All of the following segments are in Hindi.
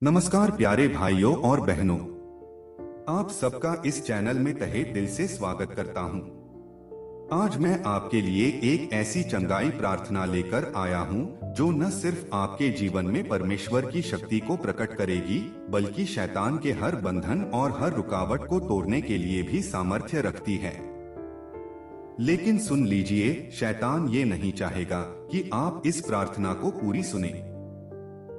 नमस्कार प्यारे भाइयों और बहनों, आप सबका इस चैनल में तहे दिल से स्वागत करता हूं। आज मैं आपके लिए एक ऐसी चंगाई प्रार्थना लेकर आया हूं जो न सिर्फ आपके जीवन में परमेश्वर की शक्ति को प्रकट करेगी, बल्कि शैतान के हर बंधन और हर रुकावट को तोड़ने के लिए भी सामर्थ्य रखती है। लेकिन सुन लीजिए, शैतान ये नहीं चाहेगा कि आप इस प्रार्थना को पूरी सुने।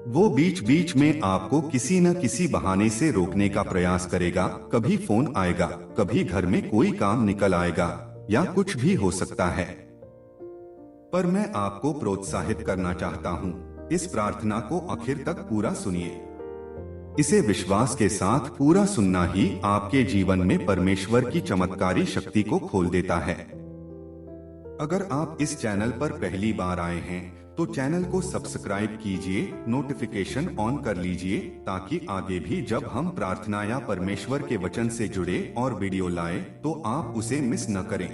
वो बीच बीच में आपको किसी न किसी बहाने से रोकने का प्रयास करेगा। कभी फोन आएगा, कभी घर में कोई काम निकल आएगा, या कुछ भी हो सकता है। पर मैं आपको प्रोत्साहित करना चाहता हूँ, इस प्रार्थना को आखिर तक पूरा सुनिए। इसे विश्वास के साथ पूरा सुनना ही आपके जीवन में परमेश्वर की चमत्कारी शक्ति को खोल देता है। अगर आप इस चैनल पर पहली बार आए हैं तो चैनल को सब्सक्राइब कीजिए, नोटिफिकेशन ऑन कर लीजिए, ताकि आगे भी जब हम प्रार्थना या परमेश्वर के वचन से जुड़े और वीडियो लाएं तो आप उसे मिस न करें।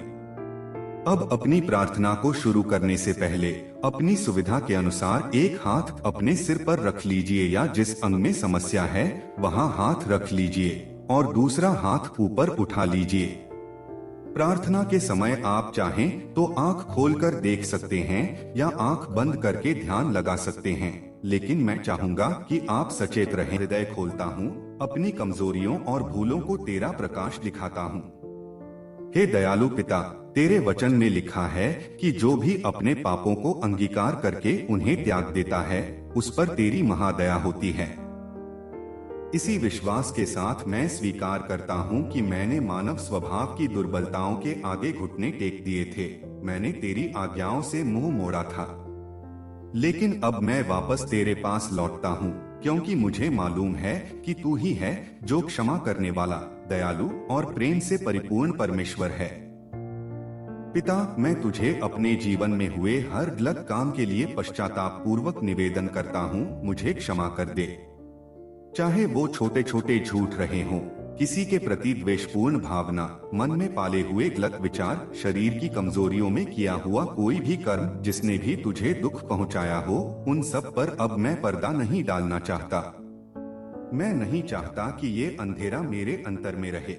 अब अपनी प्रार्थना को शुरू करने से पहले अपनी सुविधा के अनुसार एक हाथ अपने सिर पर रख लीजिए, या जिस अंग में समस्या है वहां हाथ रख लीजिए और दूसरा हाथ ऊपर उठा लीजिए। प्रार्थना के समय आप चाहें तो आंख खोलकर देख सकते हैं या आंख बंद करके ध्यान लगा सकते हैं, लेकिन मैं चाहूंगा कि आप सचेत रहें। हृदय खोलता हूँ, अपनी कमजोरियों और भूलों को तेरा प्रकाश दिखाता हूँ। हे दयालु पिता, तेरे वचन में लिखा है कि जो भी अपने पापों को अंगीकार करके उन्हें त्याग देता है, उस पर तेरी महादया होती है। इसी विश्वास के साथ मैं स्वीकार करता हूँ कि मैंने मानव स्वभाव की दुर्बलताओं के आगे घुटने टेक दिए थे। मैंने तेरी आज्ञाओं से मुंह मोड़ा था, लेकिन अब मैं वापस तेरे पास लौटता हूँ, क्योंकि मुझे मालूम है कि तू ही है जो क्षमा करने वाला, दयालु और प्रेम से परिपूर्ण परमेश्वर है। पिता, मैं तुझे अपने जीवन में हुए हर गलत काम के लिए पश्चाताप पूर्वक निवेदन करता हूँ। मुझे क्षमा कर दे, चाहे वो छोटे छोटे झूठ रहे हों, किसी के प्रति द्वेषपूर्ण भावना, मन में पाले हुए गलत विचार, शरीर की कमजोरियों में किया हुआ कोई भी कर्म जिसने भी तुझे दुख पहुंचाया हो, उन सब पर अब मैं पर्दा नहीं डालना चाहता। मैं नहीं चाहता कि ये अंधेरा मेरे अंतर में रहे।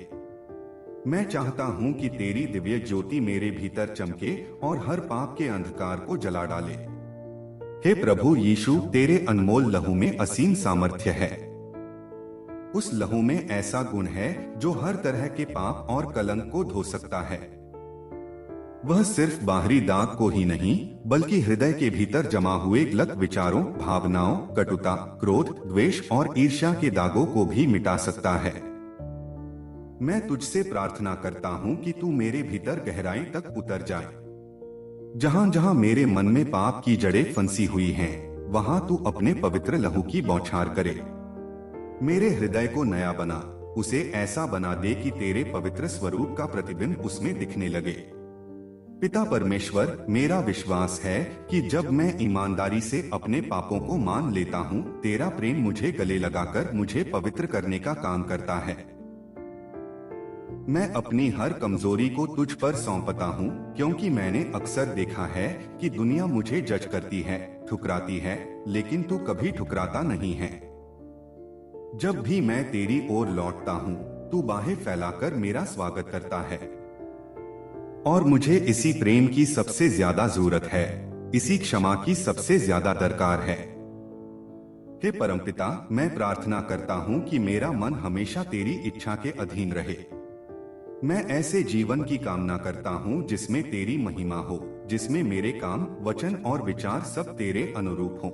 मैं चाहता हूँ कि तेरी दिव्य ज्योति मेरे भीतर चमके और हर पाप के अंधकार को जला डाले। हे प्रभु यीशु, तेरे अनमोल लहू में असीम सामर्थ्य है। उस लहू में ऐसा गुण है जो हर तरह के पाप और कलंक को धो सकता है। वह सिर्फ बाहरी दाग को ही नहीं, बल्कि हृदय के भीतर जमा हुए गलत विचारों, भावनाओं, कटुता, क्रोध, द्वेष और ईर्ष्या के दागों को भी मिटा सकता है। मैं तुझसे प्रार्थना करता हूँ कि तू मेरे भीतर गहराई तक उतर जाए। जहाँ जहाँ मेरे मन में पाप की जड़ें फंसी हुई हैं, वहाँ तू अपने पवित्र लहू की बौछार करे। मेरे हृदय को नया बना, उसे ऐसा बना दे कि तेरे पवित्र स्वरूप का प्रतिबिंब उसमें दिखने लगे। पिता परमेश्वर, मेरा विश्वास है कि जब मैं ईमानदारी से अपने पापों को मान लेता हूँ, तेरा प्रेम मुझे गले लगाकर मुझे पवित्र करने का काम करता है। मैं अपनी हर कमजोरी को तुझ पर सौंपता हूँ, क्योंकि मैंने अक्सर देखा है कि दुनिया मुझे जज करती है, ठुकराती है, लेकिन तू कभी ठुकराता नहीं है। जब भी मैं तेरी ओर लौटता हूँ, तू बाहें फैलाकर मेरा स्वागत करता है। और मुझे इसी प्रेम की सबसे ज्यादा जरूरत है, इसी क्षमा की सबसे ज्यादा दरकार है। हे परमपिता, मैं प्रार्थना करता हूँ कि मेरा मन हमेशा तेरी इच्छा के अधीन रहे। मैं ऐसे जीवन की कामना करता हूँ जिसमें तेरी महिमा हो, जिसमें मेरे काम, वचन और विचार सब तेरे अनुरूप हों।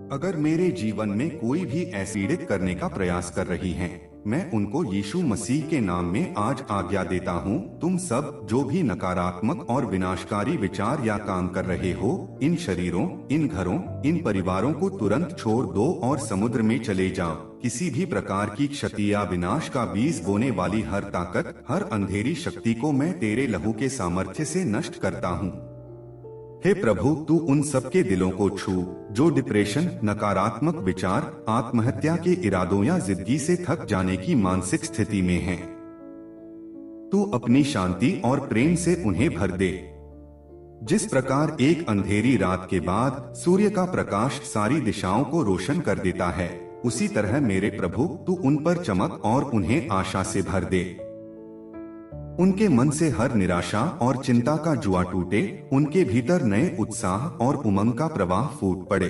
अगर मेरे जीवन में कोई भी ऐसी पीड़ित करने का प्रयास कर रही हैं, मैं उनको यीशु मसीह के नाम में आज आज्ञा देता हूँ। तुम सब जो भी नकारात्मक और विनाशकारी विचार या काम कर रहे हो, इन शरीरों, इन घरों, इन परिवारों को तुरंत छोड़ दो और समुद्र में चले जाओ। किसी भी प्रकार की क्षति या विनाश का बीज बोने वाली हर ताकत, हर अंधेरी शक्ति को मैं तेरे लहू के सामर्थ्य से नष्ट करता हूँ। हे प्रभु, तू उन सबके दिलों को छू जो डिप्रेशन, नकारात्मक विचार, आत्महत्या के इरादों या जिंदगी से थक जाने की मानसिक स्थिति में हैं। तू अपनी शांति और प्रेम से उन्हें भर दे। जिस प्रकार एक अंधेरी रात के बाद सूर्य का प्रकाश सारी दिशाओं को रोशन कर देता है, उसी तरह मेरे प्रभु तू उन पर चमक और उन्हें आशा से भर दे। उनके मन से हर निराशा और चिंता का जुआ टूटे, उनके भीतर नए उत्साह और उमंग का प्रवाह फूट पड़े।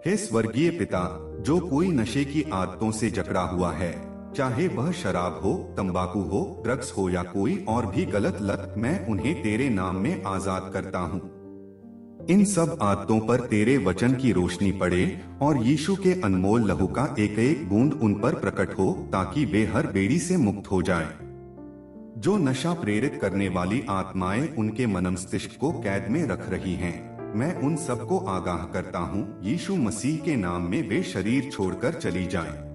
हे स्वर्गीय पिता, जो कोई नशे की आदतों से जकड़ा हुआ है, चाहे वह शराब हो, तंबाकू हो, ड्रग्स हो या कोई और भी गलत लत, मैं उन्हें तेरे नाम में आजाद करता हूँ। इन सब आदतों पर तेरे वचन की रोशनी पड़े और यीशु के अनमोल लहू का एक एक बूंद उन पर प्रकट हो, ताकि वे हर बेड़ी से मुक्त हो जाएं। जो नशा प्रेरित करने वाली आत्माएं उनके मनमस्तिष्क को कैद में रख रही हैं, मैं उन सबको आगाह करता हूँ, यीशु मसीह के नाम में वे शरीर छोड़कर चली जाएं।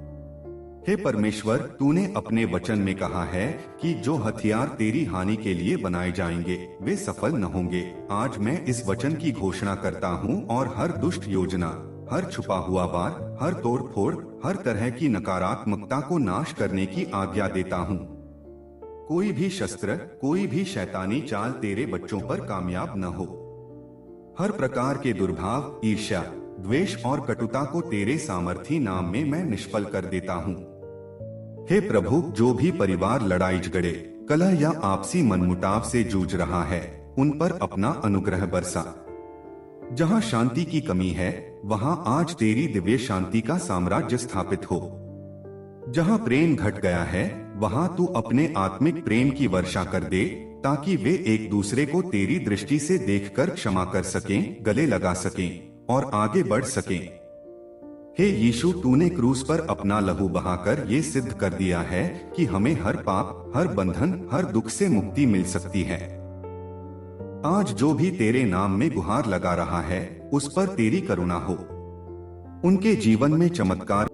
हे परमेश्वर, तूने अपने वचन में कहा है कि जो हथियार तेरी हानि के लिए बनाए जाएंगे वे सफल न होंगे। आज मैं इस वचन की घोषणा करता हूँ और हर दुष्ट योजना, हर छुपा हुआ वार, हर तोड़ फोड़, हर तरह की नकारात्मकता को नाश करने की आज्ञा देता हूँ। कोई भी शस्त्र, कोई भी शैतानी चाल तेरे बच्चों पर कामयाब न हो। हर प्रकार के दुर्भाव, ईर्ष्या, द्वेष और कटुता को तेरे सामर्थी नाम में मैं निष्फल कर देता हूँ। हे प्रभु, जो भी परिवार लड़ाई झगड़े, कलह या आपसी मनमुटाव से जूझ रहा है, उन पर अपना अनुग्रह बरसा। जहाँ शांति की कमी है, वहाँ आज तेरी दिव्य शांति का साम्राज्य स्थापित हो। जहाँ प्रेम घट गया है, वहाँ तू अपने आत्मिक प्रेम की वर्षा कर दे, ताकि वे एक दूसरे को तेरी दृष्टि से देखकर क्षमा कर सकें, गले लगा सकें और आगे बढ़ सकें। हे यीशु, तूने क्रूस पर अपना लहू बहाकर ये सिद्ध कर दिया है कि हमें हर पाप, हर बंधन, हर दुख से मुक्ति मिल सकती है। आज जो भी तेरे नाम में गुहार लगा रहा है, उस पर तेरी करुणा हो। उनके जीवन में चमत्कार।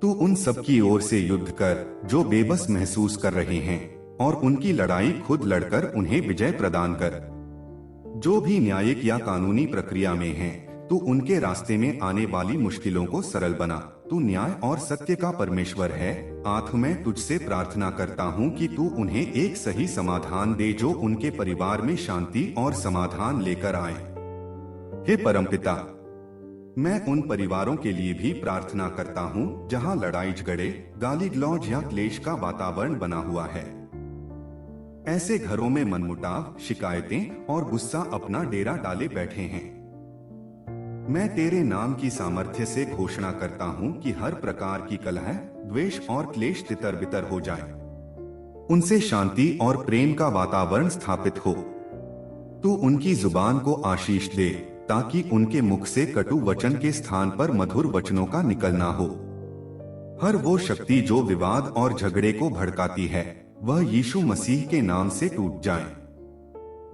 तू उन सब की ओर से युद्ध कर जो बेबस महसूस कर रहे हैं, और उनकी लड़ाई खुद लड़कर उन्हें विजय प्रदान कर। जो भी न्यायिक या कानूनी प्रक्रिया में हैं, तू उनके रास्ते में आने वाली मुश्किलों को सरल बना। तू न्याय और सत्य का परमेश्वर है। आँख में तुझसे प्रार्थना करता हूँ कि तू उन्हें एक सही समाधान दे, जो उनके परिवार में शांति और समाधान लेकर आए। हे परमपिता, मैं उन परिवारों के लिए भी प्रार्थना करता हूँ जहाँ लड़ाई झगड़े, गाली गलौज या क्लेश का वातावरण बना हुआ है। ऐसे घरों में मनमुटाव, शिकायतें और गुस्सा अपना डेरा डाले बैठे हैं। मैं तेरे नाम की सामर्थ्य से घोषणा करता हूँ कि हर प्रकार की कलह, द्वेष और क्लेश तितर बितर हो जाए। उनसे शांति और प्रेम का वातावरण स्थापित हो। तू उनकी जुबान को आशीष दे, ताकि उनके मुख से कटु वचन के स्थान पर मधुर वचनों का निकलना हो। हर वो शक्ति जो विवाद और झगड़े को भड़काती है, वह यीशु मसीह के नाम से टूट जाए।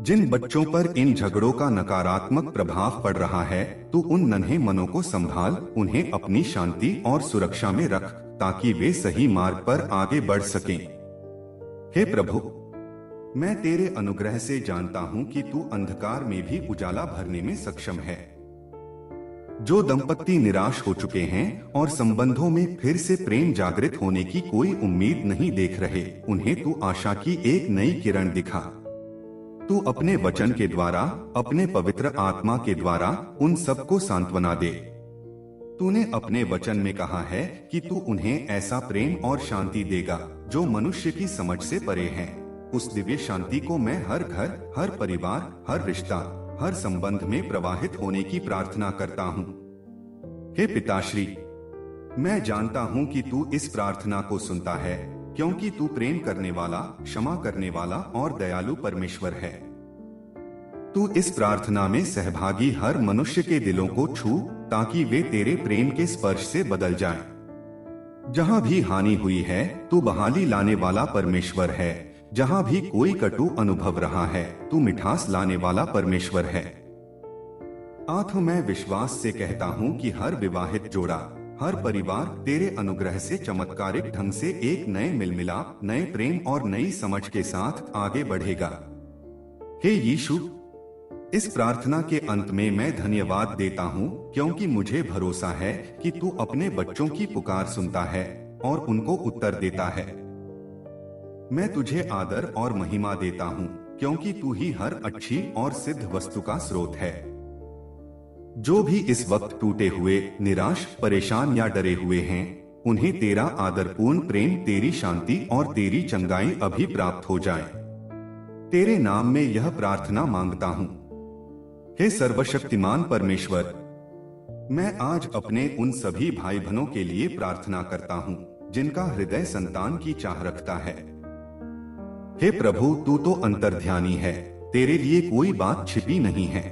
जिन बच्चों पर इन झगड़ों का नकारात्मक प्रभाव पड़ रहा है, तू उन नन्हे मनों को संभाल, उन्हें अपनी शांति और सुरक्षा में रख, ताकि वे सही मार्ग पर आगे बढ़ सकें। हे प्रभु, मैं तेरे अनुग्रह से जानता हूँ कि तू अंधकार में भी उजाला भरने में सक्षम है। जो दंपत्ति निराश हो चुके हैं और संबंधों में फिर से प्रेम जागृत होने की कोई उम्मीद नहीं देख रहे, उन्हें तू आशा की एक नई किरण दिखा। तू अपने वचन के द्वारा, अपने पवित्र आत्मा के द्वारा उन सबको सांत्वना दे। तूने अपने वचन में कहा है कि तू उन्हें ऐसा प्रेम और शांति देगा जो मनुष्य की समझ से परे है। उस दिव्य शांति को मैं हर घर, हर परिवार, हर रिश्ता, हर संबंध में प्रवाहित होने की प्रार्थना करता हूँ। हे पिताश्री, मैं जानता हूँ कि तू इस प्रार्थना को सुनता है, क्योंकि तू प्रेम करने वाला, क्षमा करने वाला और दयालु परमेश्वर है। तू इस प्रार्थना में सहभागी हर मनुष्य के दिलों को छू, ताकि वे तेरे प्रेम के स्पर्श से बदल जाएं। जहां भी हानि हुई है, तू बहाली लाने वाला परमेश्वर है। जहां भी कोई कटु अनुभव रहा है, तू मिठास लाने वाला परमेश्वर है। आत्म में विश्वास से कहता हूँ कि हर विवाहित जोड़ा, हर परिवार तेरे अनुग्रह से चमत्कारिक ढंग से एक नए मिलमिलाप, नए प्रेम और नई समझ के साथ आगे बढ़ेगा। हे यीशु, इस प्रार्थना के अंत में मैं धन्यवाद देता हूँ, क्योंकि मुझे भरोसा है कि तू अपने बच्चों की पुकार सुनता है और उनको उत्तर देता है। मैं तुझे आदर और महिमा देता हूँ, क्योंकि तू ही हर अच्छी और सिद्ध वस्तु का स्रोत है। जो भी इस वक्त टूटे हुए, निराश, परेशान या डरे हुए हैं, उन्हें तेरा आदरपूर्ण प्रेम, तेरी शांति और तेरी चंगाई अभी प्राप्त हो जाए। तेरे नाम में यह प्रार्थना मांगता हूँ। हे सर्वशक्तिमान परमेश्वर, मैं आज अपने उन सभी भाई बहनों के लिए प्रार्थना करता हूँ जिनका हृदय संतान की चाह रखता है। हे प्रभु, तू तो अंतर्ध्यानी है, तेरे लिए कोई बात छिपी नहीं है।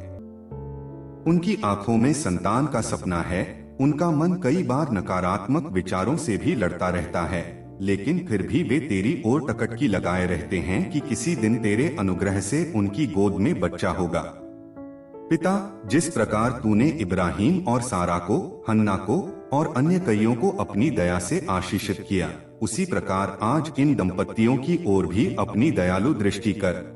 उनकी आंखों में संतान का सपना है। उनका मन कई बार नकारात्मक विचारों से भी लड़ता रहता है, लेकिन फिर भी वे तेरी ओर टकटकी लगाए रहते हैं कि किसी दिन तेरे अनुग्रह से उनकी गोद में बच्चा होगा। पिता, जिस प्रकार तूने इब्राहिम और सारा को, हन्ना को और अन्य कईयों को अपनी दया से आशीषित किया, उसी प्रकार आज इन दंपतियों की ओर भी अपनी दयालु दृष्टि कर।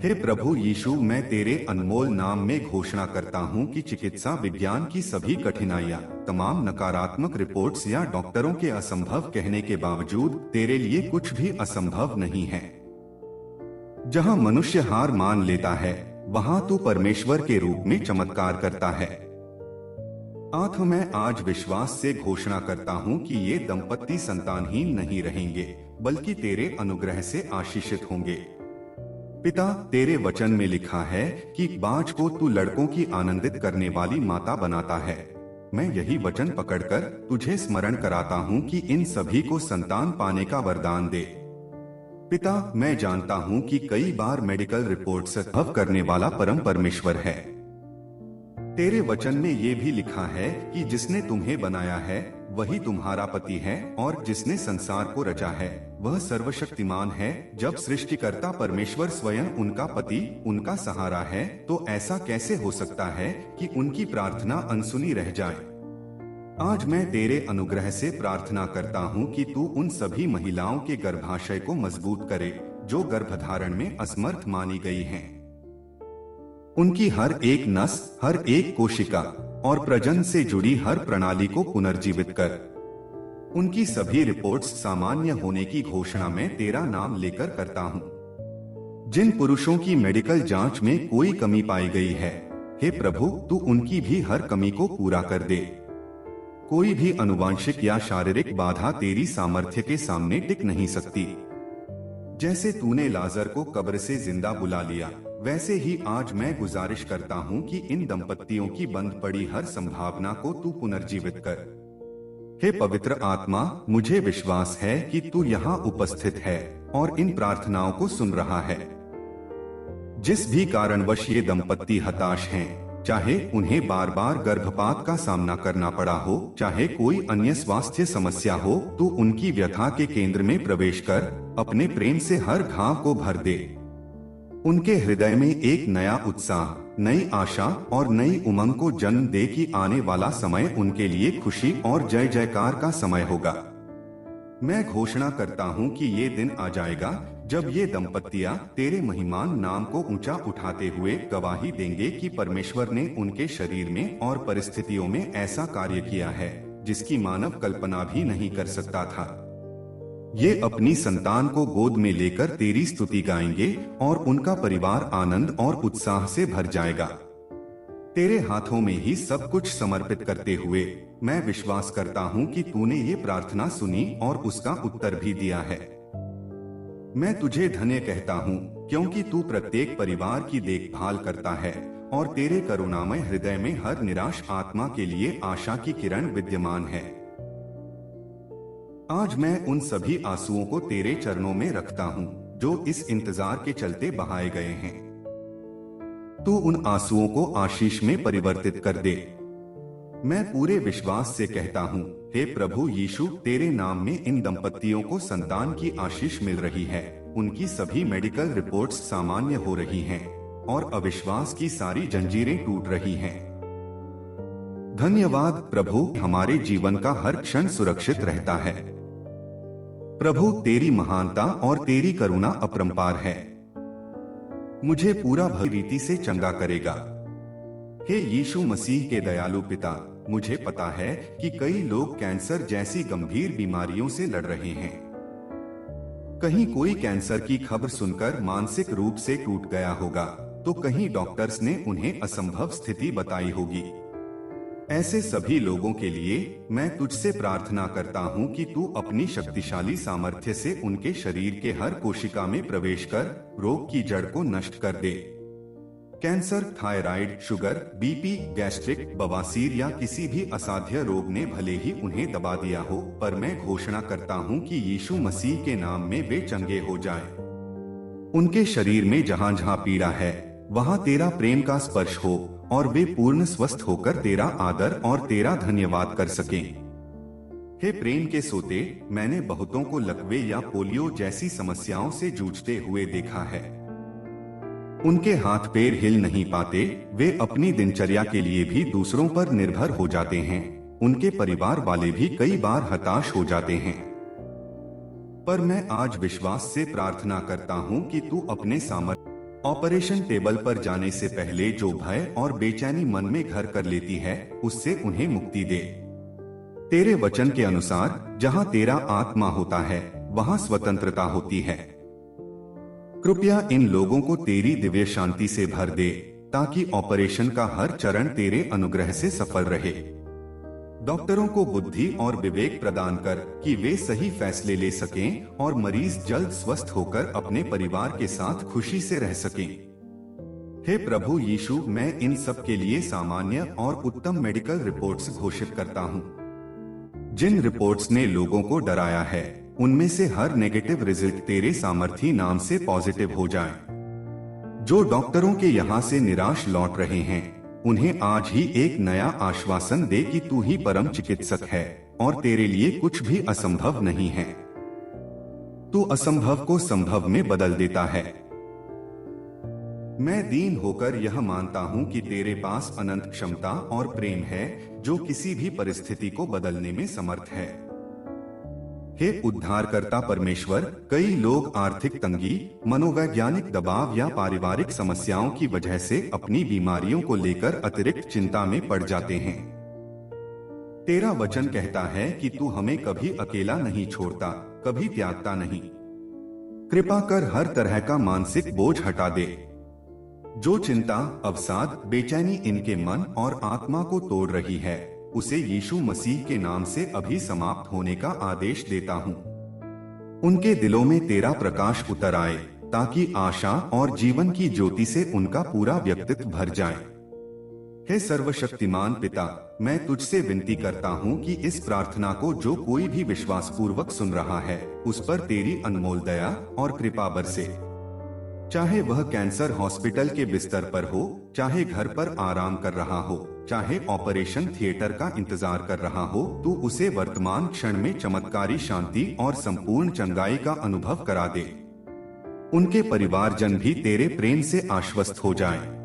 हे प्रभु यीशु, मैं तेरे अनमोल नाम में घोषणा करता हूँ कि चिकित्सा विज्ञान की सभी कठिनाइयाँ, तमाम नकारात्मक रिपोर्ट्स या डॉक्टरों के असंभव कहने के बावजूद तेरे लिए कुछ भी असंभव नहीं है। जहाँ मनुष्य हार मान लेता है, वहाँ तू परमेश्वर के रूप में चमत्कार करता है। आत्मा मैं आज विश्वास से घोषणा करता हूँ कि ये दंपत्ति संतानहीन नहीं रहेंगे, बल्कि तेरे अनुग्रह से आशीषित होंगे। पिता, तेरे वचन में लिखा है कि बाज को तू लड़कों की आनंदित करने वाली माता बनाता है। मैं यही वचन पकड़कर तुझे स्मरण कराता हूँ कि इन सभी को संतान पाने का वरदान दे। पिता, मैं जानता हूँ कि कई बार मेडिकल रिपोर्ट संभव करने वाला परम परमेश्वर है। तेरे वचन में ये भी लिखा है कि जिसने तुम्हें बनाया है वही तुम्हारा पति है, और जिसने संसार को रचा है वह सर्वशक्तिमान है। जब सृष्टिकर्ता परमेश्वर स्वयं उनका पति, उनका सहारा है, तो ऐसा कैसे हो सकता है कि उनकी प्रार्थना अनसुनी रह जाए। आज मैं तेरे अनुग्रह से प्रार्थना करता हूँ कि तू उन सभी महिलाओं के गर्भाशय को मजबूत करे जो गर्भधारण में असमर्थ मानी गई हैं। उनकी हर एक नस, हर एक कोशिका और प्रजनन से जुड़ी हर प्रणाली को पुनर्जीवित कर। उनकी सभी रिपोर्ट्स सामान्य होने की घोषणा मैं तेरा नाम लेकर करता हूँ। जिन पुरुषों की मेडिकल जांच में कोई कमी पाई गई है, हे प्रभु, तू उनकी भी हर कमी को पूरा कर दे। कोई भी अनुवांशिक या शारीरिक बाधा तेरी सामर्थ्य के सामने टिक नहीं सकती। जैसे तूने लाजर को कब्र से जिंदा बुला लिया, वैसे ही आज मैं गुजारिश करता हूँ कि इन दंपत्तियों की बंद पड़ी हर संभावना को तू पुनर्जीवित कर। हे पवित्र आत्मा, मुझे विश्वास है कि तू यहाँ उपस्थित है और इन प्रार्थनाओं को सुन रहा है। जिस भी कारणवश ये दंपत्ति हताश हैं, चाहे उन्हें बार बार गर्भपात का सामना करना पड़ा हो, चाहे कोई अन्य स्वास्थ्य समस्या हो, तू उनकी व्यथा के केंद्र में प्रवेश कर अपने प्रेम से हर घाव को भर दे। उनके हृदय में एक नया उत्साह, नई आशा और नई उमंग को जन्म दे कि आने वाला समय उनके लिए खुशी और जय जयकार का समय होगा। मैं घोषणा करता हूँ कि ये दिन आ जाएगा जब ये दंपत्तियां तेरे महिमान नाम को ऊंचा उठाते हुए गवाही देंगे कि परमेश्वर ने उनके शरीर में और परिस्थितियों में ऐसा कार्य किया है जिसकी मानव कल्पना भी नहीं कर सकता था। ये अपनी संतान को गोद में लेकर तेरी स्तुति गाएंगे और उनका परिवार आनंद और उत्साह से भर जाएगा। तेरे हाथों में ही सब कुछ समर्पित करते हुए मैं विश्वास करता हूँ कि तूने ये प्रार्थना सुनी और उसका उत्तर भी दिया है। मैं तुझे धन्य कहता हूँ क्योंकि तू प्रत्येक परिवार की देखभाल करता है और तेरे करुणामय हृदय में हर निराश आत्मा के लिए आशा की किरण विद्यमान है। आज मैं उन सभी आंसुओं को तेरे चरणों में रखता हूँ जो इस इंतजार के चलते बहाए गए हैं। तू उन आंसुओं को आशीष में परिवर्तित कर दे। मैं पूरे विश्वास से कहता हूँ, हे प्रभु यीशु, तेरे नाम में इन दंपत्तियों को संतान की आशीष मिल रही है। उनकी सभी मेडिकल रिपोर्ट्स सामान्य हो रही हैं और अविश्वास की सारी जंजीरें टूट रही हैं। धन्यवाद प्रभु, हमारे जीवन का हर क्षण सुरक्षित रहता है। प्रभु, तेरी महानता और तेरी करुणा अपरंपार है, मुझे पूरा भली रीति से चंगा करेगा। हे यीशु मसीह के दयालु पिता, मुझे पता है कि कई लोग कैंसर जैसी गंभीर बीमारियों से लड़ रहे हैं। कहीं कोई कैंसर की खबर सुनकर मानसिक रूप से टूट गया होगा, तो कहीं डॉक्टर्स ने उन्हें असंभव स्थिति बताई होगी। ऐसे सभी लोगों के लिए मैं तुझसे प्रार्थना करता हूँ कि तू अपनी शक्तिशाली सामर्थ्य से उनके शरीर के हर कोशिका में प्रवेश कर रोग की जड़ को नष्ट कर दे। Cancer, thyroid, sugar, BP, gastric, बवासीर या किसी भी असाध्य रोग ने भले ही उन्हें दबा दिया हो, पर मैं घोषणा करता हूँ कि यीशु मसीह के नाम में वे चंगे हो जाएं। उनके शरीर में जहाँ जहाँ पीड़ा है वहाँ तेरा प्रेम का स्पर्श हो और वे पूर्ण स्वस्थ होकर तेरा आदर और तेरा धन्यवाद कर सकें। हे प्रेम के सोते, मैंने बहुतों को लकवे या पोलियो जैसी समस्याओं से जूझते हुए देखा है। उनके हाथ पैर हिल नहीं पाते, वे अपनी दिनचर्या के लिए भी दूसरों पर निर्भर हो जाते हैं। उनके परिवार वाले भी कई बार हताश हो जाते हैं। पर मैं आज विश्वास से प्रार्थना करता हूँ कि तू अपने सामर्थ्य ऑपरेशन टेबल पर जाने से पहले जो भय और बेचैनी मन में घर कर लेती है, उससे उन्हें मुक्ति दे। तेरे वचन के अनुसार जहाँ तेरा आत्मा होता है वहाँ स्वतंत्रता होती है। कृपया इन लोगों को तेरी दिव्य शांति से भर दे ताकि ऑपरेशन का हर चरण तेरे अनुग्रह से सफल रहे। डॉक्टरों को बुद्धि और विवेक प्रदान कर कि वे सही फैसले ले सकें और मरीज जल्द स्वस्थ होकर अपने परिवार के साथ खुशी से रह सकें। हे प्रभु यीशु, मैं इन सब के लिए सामान्य और उत्तम मेडिकल रिपोर्ट्स घोषित करता हूँ। जिन रिपोर्ट्स ने लोगों को डराया है, उनमें से हर नेगेटिव रिजल्ट तेरे सामर्थी नाम से पॉजिटिव हो जाए। जो डॉक्टरों के यहाँ से निराश लौट रहे हैं, उन्हें आज ही एक नया आश्वासन दे कि तू ही परम चिकित्सक है और तेरे लिए कुछ भी असंभव नहीं है। तू असंभव को संभव में बदल देता है। मैं दीन होकर यह मानता हूँ कि तेरे पास अनंत क्षमता और प्रेम है जो किसी भी परिस्थिति को बदलने में समर्थ है। हे उद्धारकर्ता परमेश्वर, कई लोग आर्थिक तंगी, मनोवैज्ञानिक दबाव या पारिवारिक समस्याओं की वजह से अपनी बीमारियों को लेकर अतिरिक्त चिंता में पड़ जाते हैं। तेरा वचन कहता है कि तू हमें कभी अकेला नहीं छोड़ता, कभी त्यागता नहीं। कृपा कर हर तरह का मानसिक बोझ हटा दे। जो चिंता, अवसाद, बेचैनी इनके मन और आत्मा को तोड़ रही है, उसे यीशु मसीह के नाम से अभी समाप्त होने का आदेश देता हूँ। उनके दिलों में तेरा प्रकाश उतर आए ताकि आशा और जीवन की ज्योति से उनका पूरा व्यक्तित्व भर जाए। हे सर्वशक्तिमान पिता, मैं तुझसे विनती करता हूँ कि इस प्रार्थना को जो कोई भी विश्वास पूर्वक सुन रहा है, उस पर तेरी अनमोल दया और कृपा बरसे। चाहे वह कैंसर हॉस्पिटल के बिस्तर पर हो, चाहे घर पर आराम कर रहा हो, चाहे ऑपरेशन थिएटर का इंतजार कर रहा हो, तू उसे वर्तमान क्षण में चमत्कारी शांति और संपूर्ण चंगाई का अनुभव करा दे। उनके परिवारजन भी तेरे प्रेम से आश्वस्त हो जाएं।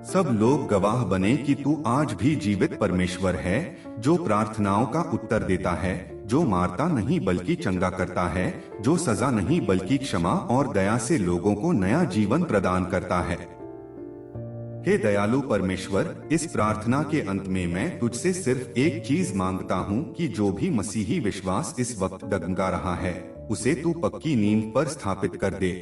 सब लोग गवाह बने कि तू आज भी जीवित परमेश्वर है, जो प्रार्थनाओं का उत्तर देता है, जो मारता नहीं बल्कि चंगा करता है, जो सजा नहीं बल्कि क्षमा और दया से लोगों को नया जीवन प्रदान करता है। हे दयालु परमेश्वर, इस प्रार्थना के अंत में मैं तुझसे सिर्फ एक चीज मांगता हूँ कि जो भी मसीही विश्वास इस वक्त डगमगा रहा है, उसे तू पक्की नींव पर स्थापित कर दे।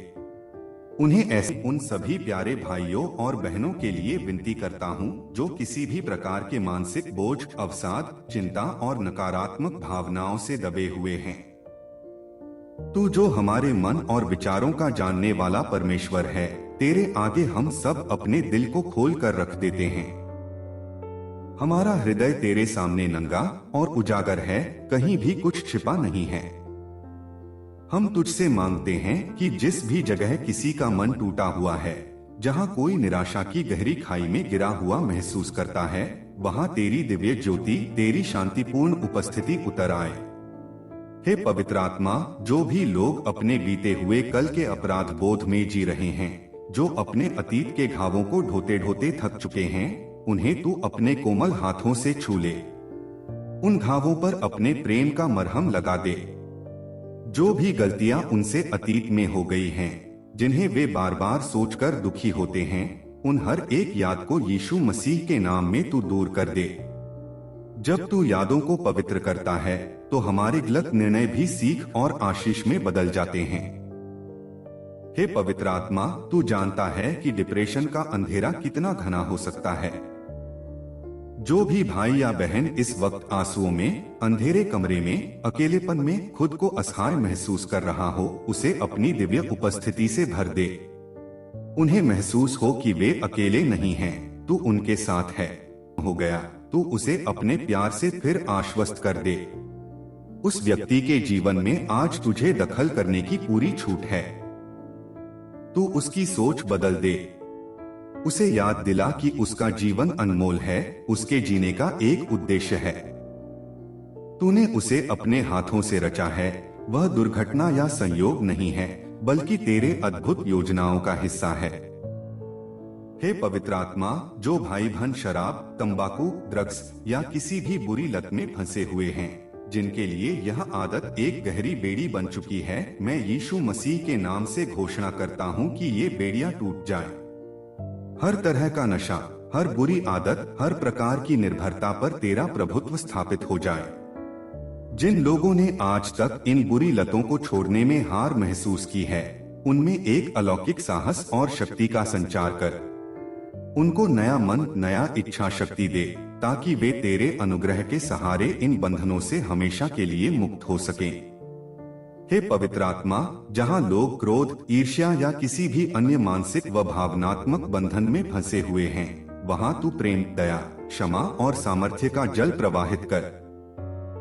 उन्हें ऐसे उन सभी प्यारे भाइयों और बहनों के लिए विनती करता हूँ जो किसी भी प्रकार के मानसिक बोझ, अवसाद, चिंता और नकारात्मक भावनाओं से दबे हुए हैं। तू जो हमारे मन और विचारों का जानने वाला परमेश्वर है, तेरे आगे हम सब अपने दिल को खोल कर रख देते हैं। हमारा हृदय तेरे सामने नंगा और उजागर है, कहीं भी कुछ छिपा नहीं है। हम तुझसे मांगते हैं कि जिस भी जगह किसी का मन टूटा हुआ है, जहां कोई निराशा की गहरी खाई में गिरा हुआ महसूस करता है, वहां तेरी दिव्य ज्योति, तेरी शांतिपूर्ण उपस्थिति उतर आए। हे पवित्र आत्मा, जो भी लोग अपने बीते हुए कल के अपराध बोध में जी रहे हैं, जो अपने अतीत के घावों को ढोते ढोते थक चुके हैं, उन्हें तू अपने कोमल हाथों से छू ले। उन घावों पर अपने प्रेम का मरहम लगा दे। जो भी गलतियां उनसे अतीत में हो गई हैं, जिन्हें वे बार बार सोचकर दुखी होते हैं, उन हर एक याद को यीशु मसीह के नाम में तू दूर कर दे। जब तू यादों को पवित्र करता है, तो हमारे गलत निर्णय भी सीख और आशीष में बदल जाते हैं। हे पवित्र आत्मा, तू जानता है कि डिप्रेशन का अंधेरा कितना घना हो सकता है। जो भी भाई या बहन इस वक्त आंसुओं में, अंधेरे कमरे में, अकेलेपन में खुद को असहाय महसूस कर रहा हो, उसे अपनी दिव्य उपस्थिति से भर दे। उन्हें महसूस हो कि वे अकेले नहीं हैं, तू उनके साथ है। हो गया, तू उसे अपने प्यार से फिर आश्वस्त कर दे। उस व्यक्ति के जीवन में आज तुझे दखल करने की पूरी छूट है। तू उसकी सोच बदल दे। उसे याद दिला कि उसका जीवन अनमोल है, उसके जीने का एक उद्देश्य है। तूने उसे अपने हाथों से रचा है। वह दुर्घटना या संयोग नहीं है, बल्कि तेरे अद्भुत योजनाओं का हिस्सा है। हे पवित्र आत्मा, जो भाई बहन शराब, तंबाकू, ड्रग्स या किसी भी बुरी लत में फंसे हुए हैं, जिनके लिए यह आदत एक गहरी बेड़ी बन चुकी है, मैं यीशु मसीह के नाम से घोषणा करता हूँ कि ये बेड़ियां टूट जाएं। हर तरह का नशा, हर बुरी आदत, हर प्रकार की निर्भरता पर तेरा प्रभुत्व स्थापित हो जाए। जिन लोगों ने आज तक इन बुरी लतों को छोड़ने में हार महसूस की है, उनमें एक अलौकिक साहस और शक्ति का संचार कर। उनको नया मन, नया इच्छा शक्ति दे, ताकि वे तेरे अनुग्रह के सहारे इन बंधनों से हमेशा के लिए मुक्त हो सकें। हे पवित्र आत्मा, जहाँ लोग क्रोध, ईर्ष्या या किसी भी अन्य मानसिक व भावनात्मक बंधन में फंसे हुए हैं, वहाँ तू प्रेम, दया, क्षमा और सामर्थ्य का जल प्रवाहित कर।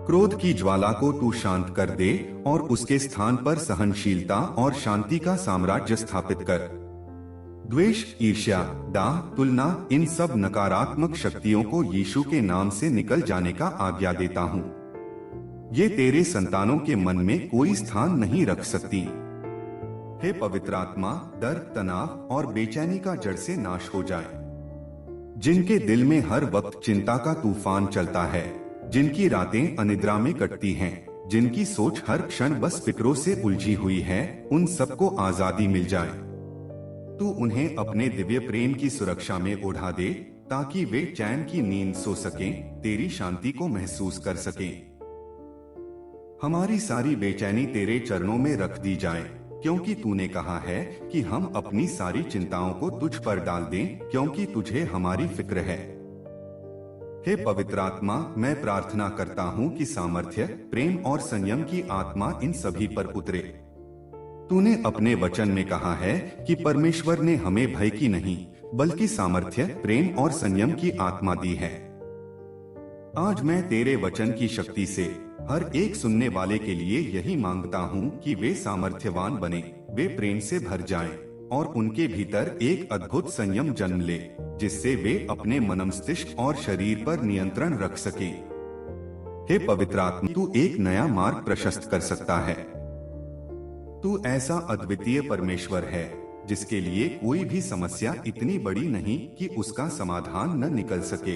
क्रोध की ज्वाला को तू शांत कर दे और उसके स्थान पर सहनशीलता और शांति का साम्राज्य स्थापित कर। द्वेष, ईर्ष्या, दाह, तुलना, इन सब नकारात्मक शक्तियों को यीशु के नाम से निकल जाने का आज्ञा देता हूँ। ये तेरे संतानों के मन में कोई स्थान नहीं रख सकती। हे पवित्र आत्मा, डर, तनाव और बेचैनी का जड़ से नाश हो जाए। जिनके दिल में हर वक्त चिंता का तूफान चलता है, जिनकी रातें अनिद्रा में कटती हैं, जिनकी सोच हर क्षण बस फिक्रों से उलझी हुई है, उन सबको आजादी मिल जाए। तू उन्हें अपने दिव्य प्रेम की सुरक्षा में ओढ़ा दे, ताकि वे चैन की नींद सो सकें, तेरी शांति को महसूस कर सकें। हमारी सारी बेचैनी तेरे चरणों में रख दी जाए, क्योंकि तूने कहा है कि हम अपनी सारी चिंताओं को तुझ पर डाल दें, क्योंकि तुझे हमारी फिक्र है। हे पवित्र आत्मा, मैं प्रार्थना करता हूँ कि सामर्थ्य, प्रेम और संयम की आत्मा इन सभी पर उतरे। तूने अपने वचन में कहा है कि परमेश्वर ने हमें भय की नहीं, बल्कि सामर्थ्य, प्रेम और संयम की आत्मा दी है। आज मैं तेरे वचन की शक्ति से हर एक सुनने वाले के लिए यही मांगता हूँ कि वे सामर्थ्यवान बने, वे प्रेम से भर जाएं और उनके भीतर एक अद्भुत संयम जन्म ले, जिससे वे अपने मन, मस्तिष्क और शरीर पर नियंत्रण रख सकें। हे पवित्र आत्मा, तू एक नया मार्ग प्रशस्त कर सकता है। तू ऐसा अद्वितीय परमेश्वर है जिसके लिए कोई भी समस्या इतनी बड़ी नहीं कि उसका समाधान न निकल सके।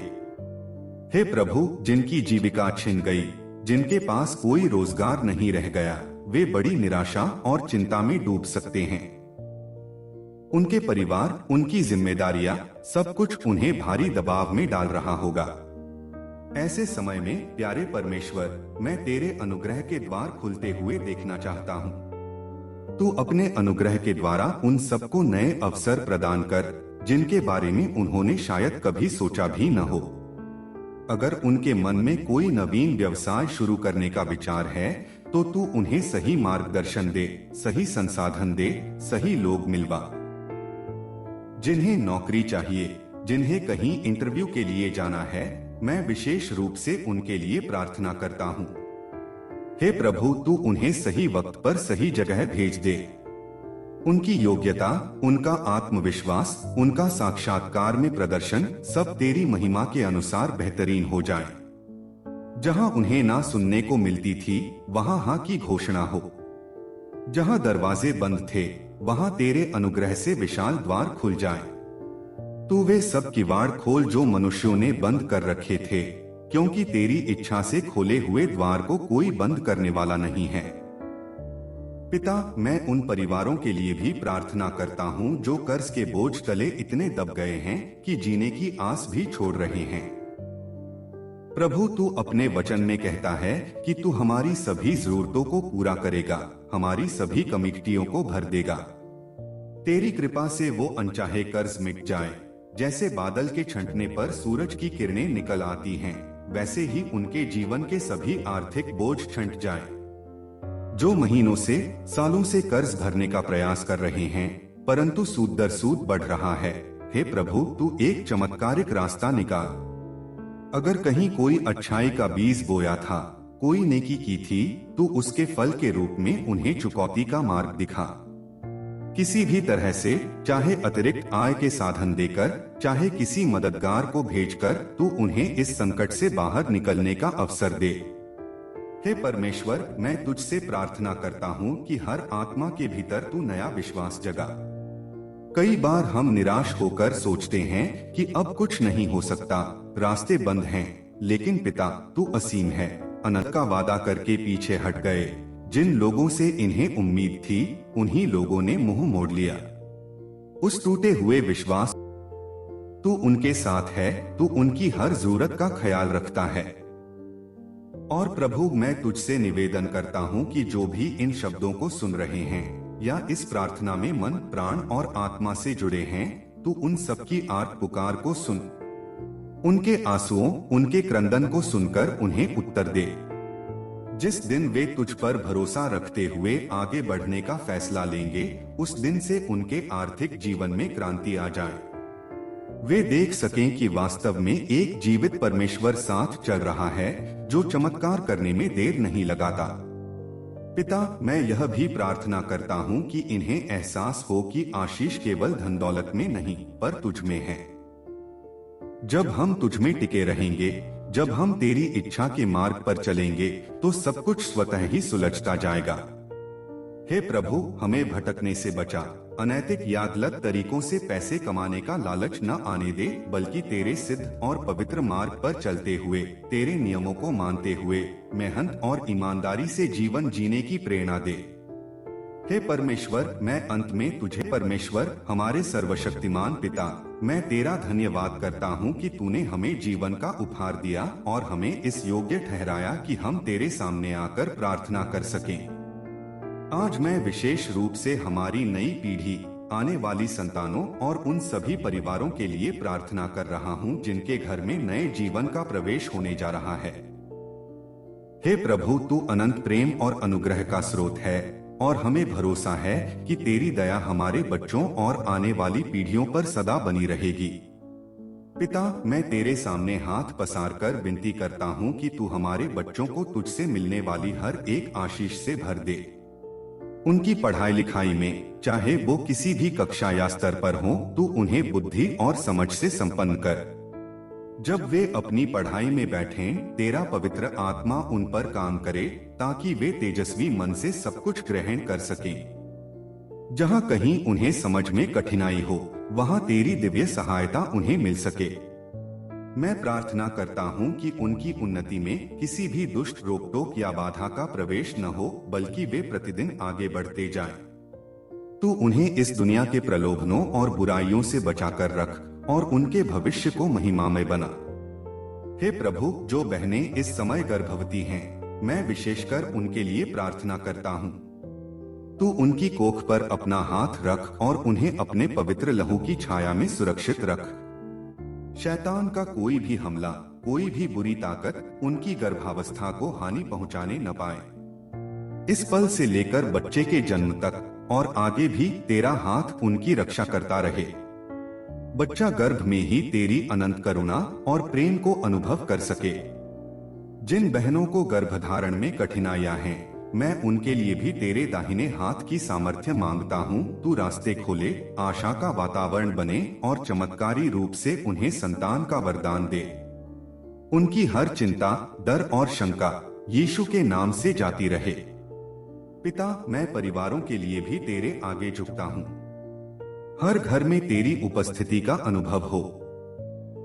हे प्रभु, जिनकी जीविका छिन गई, जिनके पास कोई रोजगार नहीं रह गया, वे बड़ी निराशा और चिंता में डूब सकते हैं। उनके परिवार, उनकी जिम्मेदारियां, सब कुछ उन्हें भारी दबाव में डाल रहा होगा। ऐसे समय में प्यारे परमेश्वर, मैं तेरे अनुग्रह के द्वार खुलते हुए देखना चाहता हूँ। तू अपने अनुग्रह के द्वारा उन सबको नए अवसर प्रदान कर, जिनके बारे में उन्होंने शायद कभी सोचा भी न हो। अगर उनके मन में कोई नवीन व्यवसाय शुरू करने का विचार है, तो तू उन्हें सही मार्गदर्शन दे, सही संसाधन दे, सही लोग मिलवा। जिन्हें नौकरी चाहिए, जिन्हें कहीं इंटरव्यू के लिए जाना है, मैं विशेष रूप से उनके लिए प्रार्थना करता हूँ। हे प्रभु, तू उन्हें सही वक्त पर सही जगह भेज दे। उनकी योग्यता, उनका आत्मविश्वास, उनका साक्षात्कार में प्रदर्शन सब तेरी महिमा के अनुसार बेहतरीन हो जाए। जहां उन्हें ना सुनने को मिलती थी, वहां हाँ की घोषणा हो। जहां दरवाजे बंद थे, वहां तेरे अनुग्रह से विशाल द्वार खुल जाए। तू वे सब किवाड़ खोल जो मनुष्यों ने बंद कर रखे थे, क्योंकि तेरी इच्छा से खोले हुए द्वार को कोई बंद करने वाला नहीं है। पिता, मैं उन परिवारों के लिए भी प्रार्थना करता हूँ जो कर्ज के बोझ तले इतने दब गए हैं कि जीने की आस भी छोड़ रहे हैं। प्रभु, तू अपने वचन में कहता है कि तू हमारी सभी जरूरतों को पूरा करेगा, हमारी सभी कमियों को भर देगा। तेरी कृपा से वो अनचाहे कर्ज मिट जाए। जैसे बादल के छंटने पर सूरज की किरणें निकल आती हैं, वैसे ही उनके जीवन के सभी आर्थिक बोझ छंट जाए। जो महीनों से सालों से कर्ज भरने का प्रयास कर रहे हैं, परंतु सूद दर सूद बढ़ रहा है, हे प्रभु तू एक चमत्कारिक रास्ता निकाल। अगर कहीं कोई अच्छाई का बीज बोया था, कोई नेकी की थी, तो उसके फल के रूप में उन्हें चुकौती का मार्ग दिखा। किसी भी तरह से, चाहे अतिरिक्त आय के साधन देकर, चाहे किसी मददगार को भेजकर, तू उन्हें इस संकट से बाहर निकलने का अवसर दे। हे परमेश्वर, मैं तुझसे प्रार्थना करता हूँ कि हर आत्मा के भीतर तू नया विश्वास जगा। कई बार हम निराश होकर सोचते हैं कि अब कुछ नहीं हो सकता, रास्ते बंद हैं, लेकिन पिता तू असीम है, अनंत का वादा करके पीछे हट गए। जिन लोगों से इन्हें उम्मीद थी, उन्हीं लोगों ने मुंह मोड़ लिया। उस टूटे हुए विश्वास, तू उनके साथ है, तू उनकी हर जरूरत का ख्याल रखता है। और प्रभु, मैं तुझसे निवेदन करता हूँ कि जो भी इन शब्दों को सुन रहे हैं या इस प्रार्थना में मन, प्राण और आत्मा से जुड़े हैं, तू उन सबकी आर्त पुकार को सुन। उनके आंसुओं, उनके क्रंदन को सुनकर उन्हें उत्तर दे। जिस दिन वे तुझ पर भरोसा रखते हुए आगे बढ़ने का फैसला लेंगे, उस दिन से उनके आर्थिक जीवन में क्रांति आ जाए। वे देख सकें कि वास्तव में एक जीवित परमेश्वर साथ चल रहा है, जो चमत्कार करने में देर नहीं लगाता। पिता, मैं यह भी प्रार्थना करता हूँ कि इन्हें एहसास हो कि आशीष केवल धन दौलत में नहीं, पर तुझ में है। जब हम तुझ में टिके रहेंगे, जब हम तेरी इच्छा के मार्ग पर चलेंगे, तो सब कुछ स्वतः ही सुलझता जाएगा। हे प्रभु, हमें भटकने से बचा, अनैतिक या गलत तरीकों से पैसे कमाने का लालच न आने दे, बल्कि तेरे सिद्ध और पवित्र मार्ग पर चलते हुए, तेरे नियमों को मानते हुए, मेहनत और ईमानदारी से जीवन जीने की प्रेरणा दे। हे परमेश्वर, मैं अंत में तुझे, परमेश्वर हमारे सर्वशक्तिमान पिता, मैं तेरा धन्यवाद करता हूँ कि तूने हमें जीवन का उपहार दिया और हमें इस योग्य ठहराया कि हम तेरे सामने आकर प्रार्थना कर सकें। आज मैं विशेष रूप से हमारी नई पीढ़ी, आने वाली संतानों और उन सभी परिवारों के लिए प्रार्थना कर रहा हूँ जिनके घर में नए जीवन का प्रवेश होने जा रहा है। हे प्रभु, तू अनंत प्रेम और अनुग्रह का स्रोत है और हमें भरोसा है कि तेरी दया हमारे बच्चों और आने वाली पीढ़ियों पर सदा बनी रहेगी। पिता, मैं तेरे सामने हाथ पसार कर विनती करता हूँ कि तू हमारे बच्चों को तुझसे मिलने वाली हर एक आशीष से भर दे। उनकी पढ़ाई लिखाई में, चाहे वो किसी भी कक्षा या स्तर पर हो, तू उन्हें बुद्धि और समझ से संपन्न कर। जब वे अपनी पढ़ाई में बैठें, तेरा पवित्र आत्मा उन पर काम करे, ताकि वे तेजस्वी मन से सब कुछ ग्रहण कर सकें। जहाँ कहीं उन्हें समझ में कठिनाई हो, वहाँ तेरी दिव्य सहायता उन्हें मिल सके। मैं प्रार्थना करता हूँ कि उनकी उन्नति में किसी भी दुष्ट रोक टोक या बाधा का प्रवेश न हो, बल्कि वे प्रतिदिन आगे बढ़ते जाएं। तू उन्हें इस दुनिया के प्रलोभनों और बुराइयों से बचाकर रख और उनके भविष्य को महिमामय बना। हे प्रभु, जो बहनें इस समय गर्भवती हैं, मैं विशेषकर उनके लिए प्रार्थना करता हूँ। तू उनकी कोख पर अपना हाथ रख और उन्हें अपने पवित्र लहू की छाया में सुरक्षित रख। शैतान का कोई भी हमला, कोई भी बुरी ताकत उनकी गर्भावस्था को हानि पहुंचाने न पाए। इस पल से लेकर बच्चे के जन्म तक और आगे भी तेरा हाथ उनकी रक्षा करता रहे। बच्चा गर्भ में ही तेरी अनंत करुणा और प्रेम को अनुभव कर सके। जिन बहनों को गर्भधारण में कठिनाइयां हैं, मैं उनके लिए भी तेरे दाहिने हाथ की सामर्थ्य मांगता हूँ। तू रास्ते खोले, आशा का वातावरण बने और चमत्कारी रूप से उन्हें संतान का वरदान दे। उनकी हर चिंता, डर और शंका यीशु के नाम से जाती रहे। पिता, मैं परिवारों के लिए भी तेरे आगे झुकता हूँ। हर घर में तेरी उपस्थिति का अनुभव हो।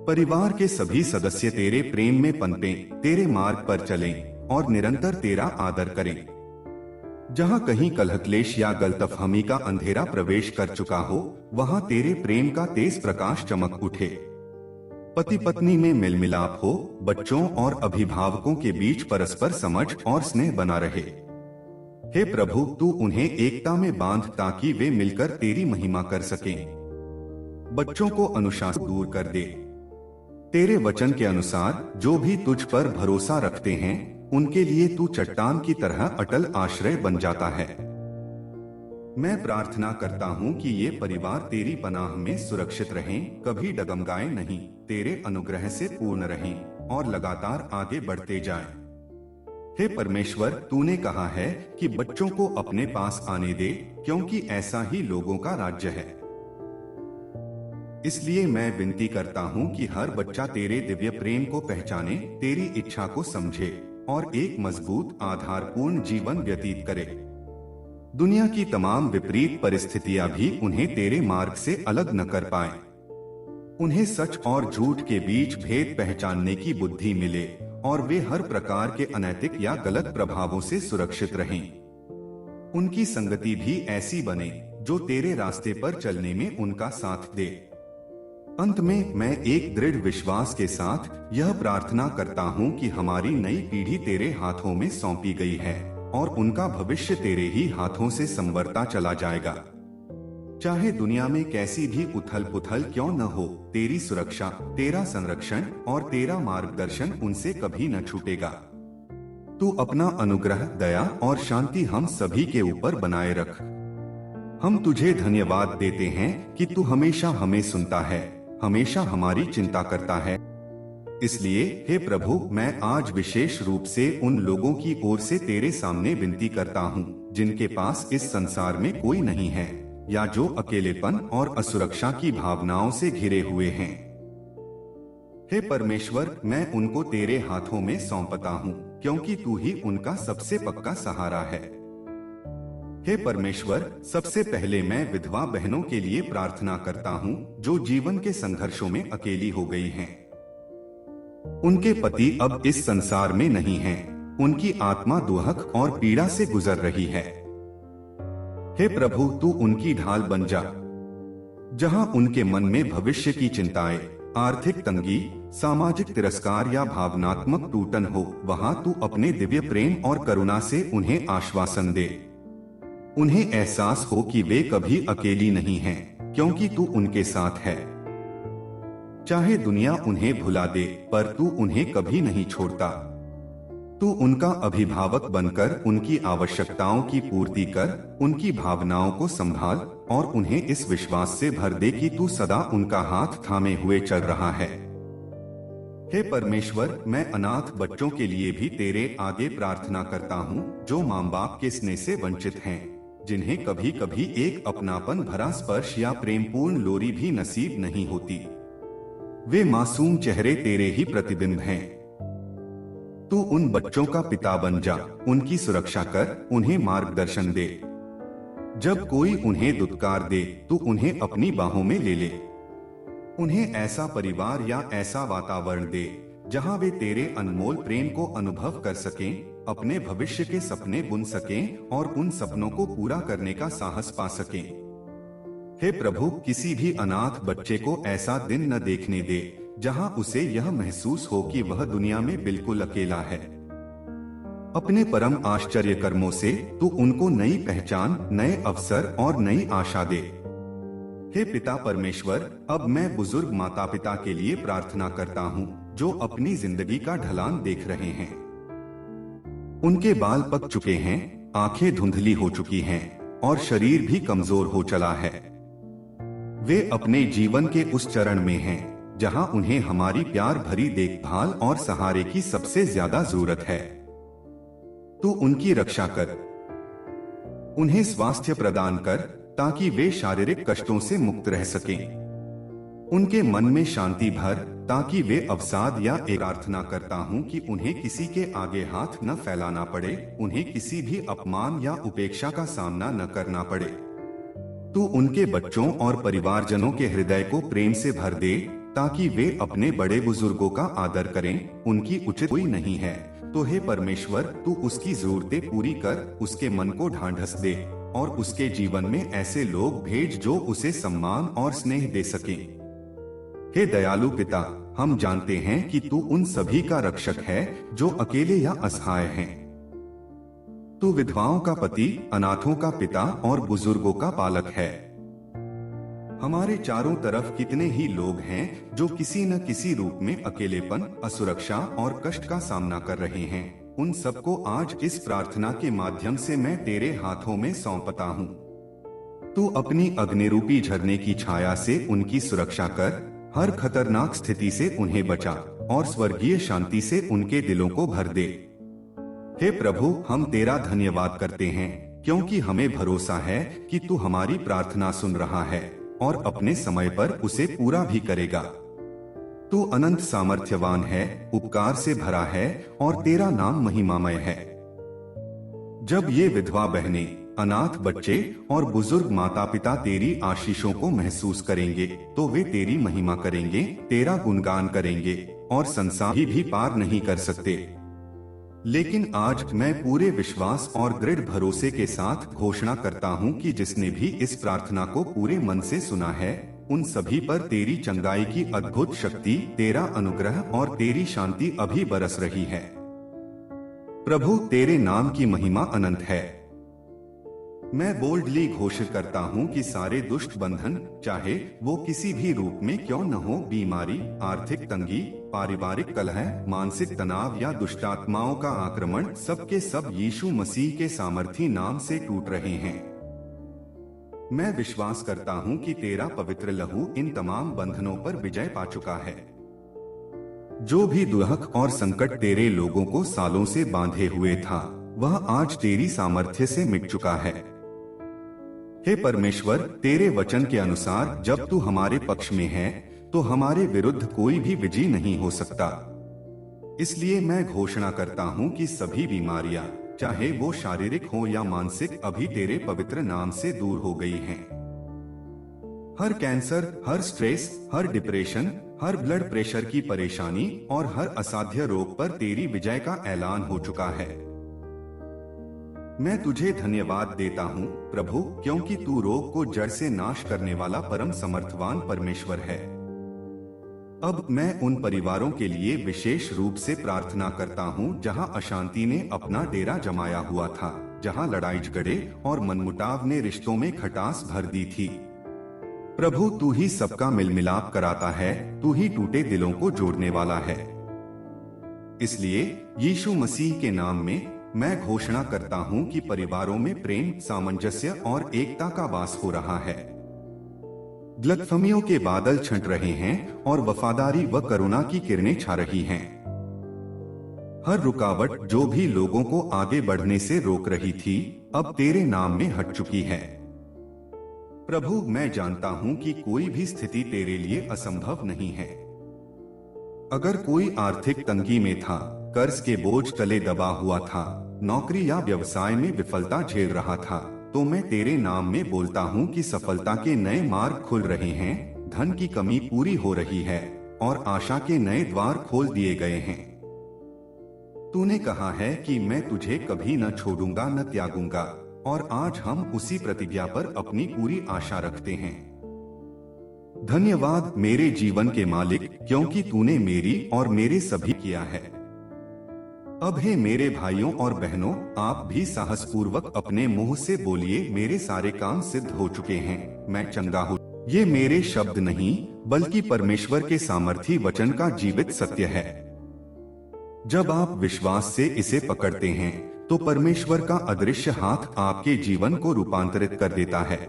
परिवार के सभी सदस्य तेरे प्रेम में पनपें, तेरे मार्ग पर चलें और निरंतर तेरा आदर करें। जहाँ कहीं कलह, क्लेश या गलतफहमी का अंधेरा प्रवेश कर चुका हो, वहाँ तेरे प्रेम का तेज प्रकाश चमक उठे। पति पत्नी में मेल मिलाप हो, बच्चों और अभिभावकों के बीच परस्पर समझ और स्नेह बना रहे। हे प्रभु, तू उन्हें एकता में बांध ताकि वे मिलकर तेरी महिमा कर सकें। बच्चों को अनुशासन दूर कर दे। तेरे वचन के अनुसार जो भी तुझ पर भरोसा रखते हैं उनके लिए तू चट्टान की तरह अटल आश्रय बन जाता है। मैं प्रार्थना करता हूँ कि ये परिवार तेरी पनाह में सुरक्षित रहें, कभी डगमगाए नहीं, तेरे अनुग्रह से पूर्ण रहें और लगातार आगे बढ़ते जाएं। हे परमेश्वर, तूने कहा है कि बच्चों को अपने पास आने दे, क्योंकि ऐसा ही लोगों का राज्य है। इसलिए मैं विनती करता हूँ कि हर बच्चा तेरे दिव्य प्रेम को पहचाने, तेरी इच्छा को समझे और एक मजबूत आधारपूर्ण जीवन व्यतीत करे। दुनिया की तमाम विपरीत परिस्थितियां भी उन्हें तेरे मार्ग से अलग न कर पाए। उन्हें सच और झूठ के बीच भेद पहचानने की बुद्धि मिले और वे हर प्रकार के अनैतिक या गलत प्रभावों से सुरक्षित रहें। उनकी संगति भी ऐसी बने जो तेरे रास्ते पर चलने में उनका साथ दे। अंत में मैं एक दृढ़ विश्वास के साथ यह प्रार्थना करता हूँ कि हमारी नई पीढ़ी तेरे हाथों में सौंपी गई है और उनका भविष्य तेरे ही हाथों से संवरता चला जाएगा। चाहे दुनिया में कैसी भी उथल पुथल क्यों न हो, तेरी सुरक्षा, तेरा संरक्षण और तेरा मार्गदर्शन उनसे कभी न छूटेगा। तू अपना अनुग्रह, दया और शांति हम सभी के ऊपर बनाए रख। हम तुझे धन्यवाद देते हैं कि तू हमेशा हमें सुनता है, हमेशा हमारी चिंता करता है। इसलिए हे प्रभु, मैं आज विशेष रूप से उन लोगों की ओर से तेरे सामने विनती करता हूँ जिनके पास इस संसार में कोई नहीं है या जो अकेलेपन और असुरक्षा की भावनाओं से घिरे हुए हैं। हे परमेश्वर, मैं उनको तेरे हाथों में सौंपता हूँ, क्योंकि तू ही उनका सबसे पक्का सहारा है। हे परमेश्वर, सबसे पहले मैं विधवा बहनों के लिए प्रार्थना करता हूँ जो जीवन के संघर्षों में अकेली हो गई हैं। उनके पति अब इस संसार में नहीं हैं, उनकी आत्मा दुहक और पीड़ा से गुजर रही है। हे प्रभु, तू उनकी ढाल बन जा। जहां उनके मन में भविष्य की चिंताएं, आर्थिक तंगी, सामाजिक तिरस्कार या भावनात्मक टूटन हो, वहां तू अपने दिव्य प्रेम और करुणा से उन्हें आश्वासन दे। उन्हें एहसास हो कि वे कभी अकेली नहीं हैं, क्योंकि तू उनके साथ है। चाहे दुनिया उन्हें भुला दे, पर तू उन्हें कभी नहीं छोड़ता। तू उनका अभिभावक बनकर उनकी आवश्यकताओं की पूर्ति कर, उनकी भावनाओं को संभाल और उन्हें इस विश्वास से भर दे कि तू सदा उनका हाथ थामे हुए चल रहा है। हे परमेश्वर, मैं अनाथ बच्चों के लिए भी तेरे आगे प्रार्थना करता हूँ जो माँ बाप के स्नेह से वंचित हैं, जिन्हें कभी कभी एक अपनापन भरा स्पर्श या प्रेमपूर्ण लोरी भी नसीब नहीं होती। वे मासूम चेहरे तेरे ही प्रतिबिंब हैं। तू उन बच्चों का पिता बन जा, उनकी सुरक्षा कर, उन्हें मार्गदर्शन दे। जब कोई उन्हें दुत्कार दे, तू उन्हें अपनी बाहों में ले ले। उन्हें ऐसा परिवार या ऐसा वातावरण दे जहां वे तेरे अनमोल प्रेम को अनुभव कर सकें, अपने भविष्य के सपने बुन सकें और उन सपनों को पूरा करने का साहस पा सकें। हे प्रभु, किसी भी अनाथ बच्चे को ऐसा दिन न देखने दे जहां उसे यह महसूस हो कि वह दुनिया में बिल्कुल अकेला है। अपने परम आश्चर्य कर्मों से तू उनको नई पहचान, नए अवसर और नई आशा दे। हे पिता परमेश्वर, अब मैं बुजुर्ग माता पिता के लिए प्रार्थना करता हूँ जो अपनी जिंदगी का ढलान देख रहे हैं। उनके बाल पक चुके हैं, आंखें धुंधली हो चुकी हैं और शरीर भी कमजोर हो चला है। वे अपने जीवन के उस चरण में हैं जहां उन्हें हमारी प्यार भरी देखभाल और सहारे की सबसे ज्यादा जरूरत है। तू उनकी रक्षा कर, उन्हें स्वास्थ्य प्रदान कर ताकि वे शारीरिक कष्टों से मुक्त रह सकें। उनके मन में शांति भर ताकि वे अवसाद या प्रार्थना करता हूँ कि उन्हें किसी के आगे हाथ न फैलाना पड़े, उन्हें किसी भी अपमान या उपेक्षा का सामना न करना पड़े। तू उनके बच्चों और परिवारजनों के हृदय को प्रेम से भर दे ताकि वे अपने बड़े बुजुर्गों का आदर करें, उनकी उचित कोई नहीं है। तो हे परमेश्वर, तू उसकी जरूरतें पूरी कर, उसके मन को ढांढस दे और उसके जीवन में ऐसे लोग भेज जो उसे सम्मान और स्नेह दे सकें। हे दयालु पिता, हम जानते हैं कि तू उन सभी का रक्षक है जो अकेले या असहाय हैं। तू विधवाओं का पति, अनाथों का पिता और बुजुर्गों का पालक है। हमारे चारों तरफ कितने ही लोग हैं जो किसी न किसी रूप में अकेलेपन, असुरक्षा और कष्ट का सामना कर रहे हैं। उन सबको आज इस प्रार्थना के माध्यम से मैं तेरे हाथों में सौंपता हूँ। तू अपनी अग्निरूपी झरने की छाया से उनकी सुरक्षा कर, हर खतरनाक स्थिति से उन्हें बचा और स्वर्गीय शांति से उनके दिलों को भर दे। हे प्रभु, हम तेरा धन्यवाद करते हैं क्योंकि हमें भरोसा है कि तू हमारी प्रार्थना सुन रहा है और अपने समय पर उसे पूरा भी करेगा। तू अनंत सामर्थ्यवान है, उपकार से भरा है और तेरा नाम महिमामय है। जब ये विधवा बहनें, अनाथ बच्चे और बुजुर्ग माता पिता तेरी आशीषों को महसूस करेंगे तो वे तेरी महिमा करेंगे, तेरा गुणगान करेंगे और संसार भी पार नहीं कर सकते। लेकिन आज मैं पूरे विश्वास और दृढ़ भरोसे के साथ घोषणा करता हूँ कि जिसने भी इस प्रार्थना को पूरे मन से सुना है, उन सभी पर तेरी चंगाई की अद्भुत शक्ति, तेरा अनुग्रह और तेरी शांति अभी बरस रही है। प्रभु, तेरे नाम की महिमा अनंत है। मैं बोल्डली घोषित करता हूँ कि सारे दुष्ट बंधन, चाहे वो किसी भी रूप में क्यों न हो, बीमारी, आर्थिक तंगी, पारिवारिक कलह, मानसिक तनाव या दुष्टात्माओं का आक्रमण, सब के सब यीशु मसीह के सामर्थी नाम से टूट रहे हैं। मैं विश्वास करता हूँ कि तेरा पवित्र लहू इन तमाम बंधनों पर विजय पा चुका है। जो भी दुख और संकट तेरे लोगों को सालों से बांधे हुए था, वह आज तेरी सामर्थ्य से मिट चुका है। हे परमेश्वर, तेरे वचन के अनुसार जब तू हमारे पक्ष में है तो हमारे विरुद्ध कोई भी विजयी नहीं हो सकता। इसलिए मैं घोषणा करता हूँ कि सभी बीमारियां, चाहे वो शारीरिक हो या मानसिक, अभी तेरे पवित्र नाम से दूर हो गई हैं। हर कैंसर, हर स्ट्रेस, हर डिप्रेशन, हर ब्लड प्रेशर की परेशानी और हर असाध्य रोग पर तेरी विजय का ऐलान हो चुका है। मैं तुझे धन्यवाद देता हूँ प्रभु, क्योंकि तू रोग को जड़ से नाश करने वाला परम समर्थवान परमेश्वर है। अब मैं उन परिवारों के लिए विशेष रूप से प्रार्थना करता हूँ जहाँ अशांति ने अपना डेरा जमाया हुआ था, जहाँ लड़ाई झगड़े और मनमुटाव ने रिश्तों में खटास भर दी थी। प्रभु, तू ही सबका मिलमिलाप कराता है, तू ही टूटे दिलों को जोड़ने वाला है। इसलिए यीशु मसीह के नाम में मैं घोषणा करता हूँ कि परिवारों में प्रेम, सामंजस्य और एकता का वास हो रहा है। गलतफहमियों के बादल छंट रहे हैं और वफादारी व करुणा की किरणें छा रही हैं। हर रुकावट जो भी लोगों को आगे बढ़ने से रोक रही थी, अब तेरे नाम में हट चुकी है। प्रभु, मैं जानता हूँ कि कोई भी स्थिति तेरे लिए असंभव नहीं है। अगर कोई आर्थिक तंगी में था, कर्ज के बोझ तले दबा हुआ था, नौकरी या व्यवसाय में विफलता झेल रहा था, तो मैं तेरे नाम में बोलता हूँ कि सफलता के नए मार्ग खुल रहे हैं, धन की कमी पूरी हो रही है और आशा के नए द्वार खोल दिए गए हैं। तूने कहा है कि मैं तुझे कभी न छोड़ूंगा न त्यागूंगा, और आज हम उसी प्रतिज्ञा पर अपनी पूरी आशा रखते हैं। धन्यवाद मेरे जीवन के मालिक, क्योंकि तूने मेरी और मेरे सभी किया है। अब हे मेरे भाइयों और बहनों, आप भी साहसपूर्वक अपने मुंह से बोलिए, मेरे सारे काम सिद्ध हो चुके हैं, मैं चंगा हूँ। ये मेरे शब्द नहीं, बल्कि परमेश्वर के सामर्थी वचन का जीवित सत्य है। जब आप विश्वास से इसे पकड़ते हैं तो परमेश्वर का अदृश्य हाथ आपके जीवन को रूपांतरित कर देता है।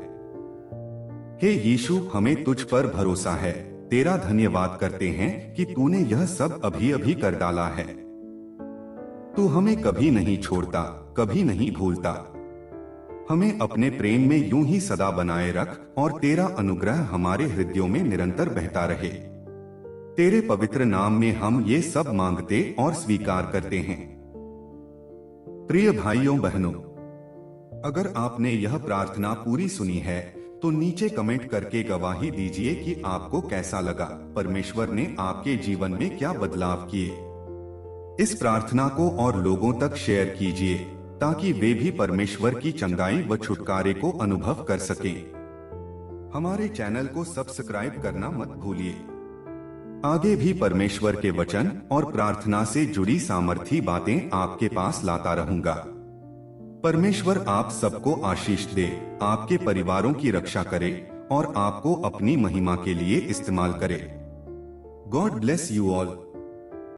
हे यीशु, हमें तुझ पर भरोसा है, तेरा धन्यवाद करते हैं कि तूने यह सब अभी अभी कर डाला है। तू हमें कभी नहीं छोड़ता, कभी नहीं भूलता। हमें अपने प्रेम में यूं ही सदा बनाए रख और तेरा अनुग्रह हमारे हृदयों में निरंतर बहता रहे। तेरे पवित्र नाम में हम ये सब मांगते और स्वीकार करते हैं। प्रिय भाइयों बहनों, अगर आपने यह प्रार्थना पूरी सुनी है तो नीचे कमेंट करके गवाही दीजिए कि आपको कैसा लगा, परमेश्वर ने आपके जीवन में क्या बदलाव किए। इस प्रार्थना को और लोगों तक शेयर कीजिए ताकि वे भी परमेश्वर की चंगाई व छुटकारे को अनुभव कर सकें। हमारे चैनल को सब्सक्राइब करना मत भूलिए। आगे भी परमेश्वर के वचन और प्रार्थना से जुड़ी सामर्थी बातें आपके पास लाता रहूंगा। परमेश्वर आप सबको आशीष दे, आपके परिवारों की रक्षा करे और आपको अपनी महिमा के लिए इस्तेमाल करे। God bless you all.